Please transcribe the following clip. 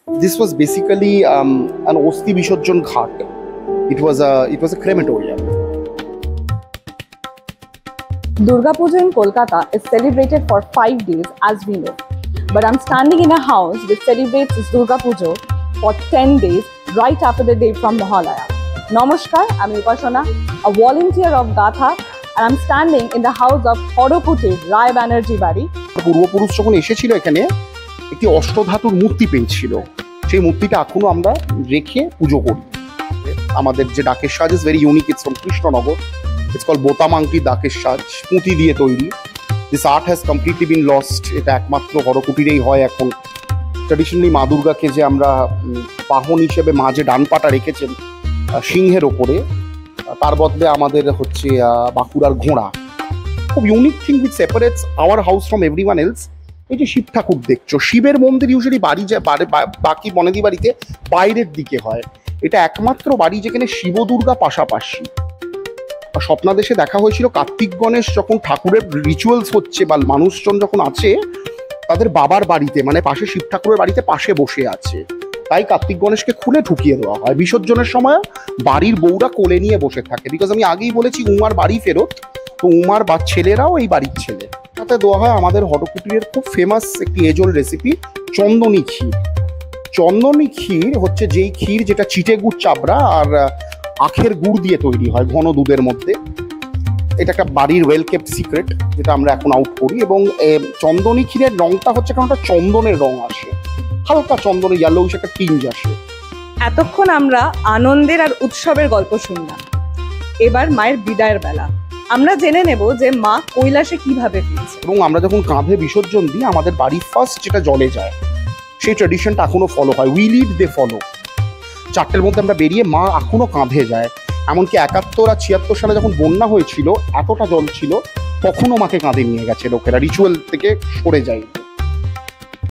This was basically an Osti Visarjon Ghat. It was a crematorium. Durga Puja in Kolkata is celebrated for 5 days, as we know. But I'm standing in a house which celebrates its Durga Puja for 10 days, right after the day from Mahalaya. Namaskar, I'm Upasana, a volunteer of Gatha, and I'm standing in the house of Horokutir Rai Banerjee Bari. পূর্বপুরুষ যখন এসেছিল এখানে একটি অষ্টধাতুর মূর্তি পেয়েছিল, সেই মূর্তিটা এখনো আমরা রেখে পুজো করি। আমাদের যে ডাকের সাজ is very unique, it's from Krishnanagar, it's called বোতামাঙ্কি ডাকের সাজ, পুঁতি দিয়ে তৈরি। This art has completely been lost. এটা একমাত্র হরকুটিরেই হয় এখন। ট্র্যাডিশনালি মা দুর্গাকে যে আমরা বাহন হিসেবে মা যে ডান পাটা রেখেছেন সিংহের ওপরে, তার বদলে আমাদের হচ্ছে বাঁকুড়ার ঘোড়া। খুব unique thing which separates our house from everyone else. এই যে শিব ঠাকুর দেখছো, শিবের মন্দির ইউজুয়ালি বাড়ি বাকি বনেদি বাড়িতে বাইরের দিকে হয়। এটা একমাত্র বাড়ি যেখানে শিব দুর্গা পাশাপাশি। স্বপ্নাদেশে দেখা হয়েছিল কার্তিক গণেশ যখন ঠাকুরের রিচুয়ালস হচ্ছে বা মানুষজন যখন আছে তাদের বাবার বাড়িতে, মানে পাশে শিব ঠাকুরের বাড়িতে পাশে বসে আছে, তাই কার্তিক গণেশকে খুলে ঢুকিয়ে দেওয়া হয়। বিসর্জনের সময় বাড়ির বউরা কোলে নিয়ে বসে থাকে, বিকজ আমি আগেই বলেছি উমার বাড়ি ফেরত, তো উমার বা ছেলেরাও এই বাড়ির ছেলে। তাতে দেওয়া হয় আমাদের হরকুটিরের খুব ফেমাস একটি এজল রেসিপি, চন্দনী ক্ষীর। চন্দনী ক্ষীর হচ্ছে যেই ক্ষীর যেটা চিটে গুড় চাবড়া আর আখের গুড় দিয়ে তৈরি হয় ঘন দুধের মধ্যে। এটা একটা বাড়ির ওয়েল কেপ্ট সিক্রেট, যেটা আমরা এখন আউট করি। এবং চন্দনী ক্ষীরের রংটা হচ্ছে কারণ একটা চন্দনের রং আসে, হালকা চন্দনের ইয়েলোইশ একটা টিঞ্জ আসে। এতক্ষণ আমরা আনন্দের আর উৎসবের গল্প শুনলাম, এবার মায়ের বিদায়ের বেলা। আমরা জেনে নেব যে মা কৈলাসে কিভাবে ফিরছে। এবং আমরা যখন কাঁধে বিসর্জন দিই, আমাদের বাড়ি ফার্স্ট যেটা জলে যায়, সেই ট্র্যাডিশনটা এখনো ফলো হয়। We lead they follow. 4টের মধ্যে আমরা বেরিয়ে মা এখনো কাঁধে যায়। এমনকি 71 আর 76 সালে যখন বন্যা হয়েছিল, এতটা জল ছিল, তখনও মাকে কাঁধে নিয়ে গেছে লোকেরা, রিচুয়াল থেকে সরে যায়।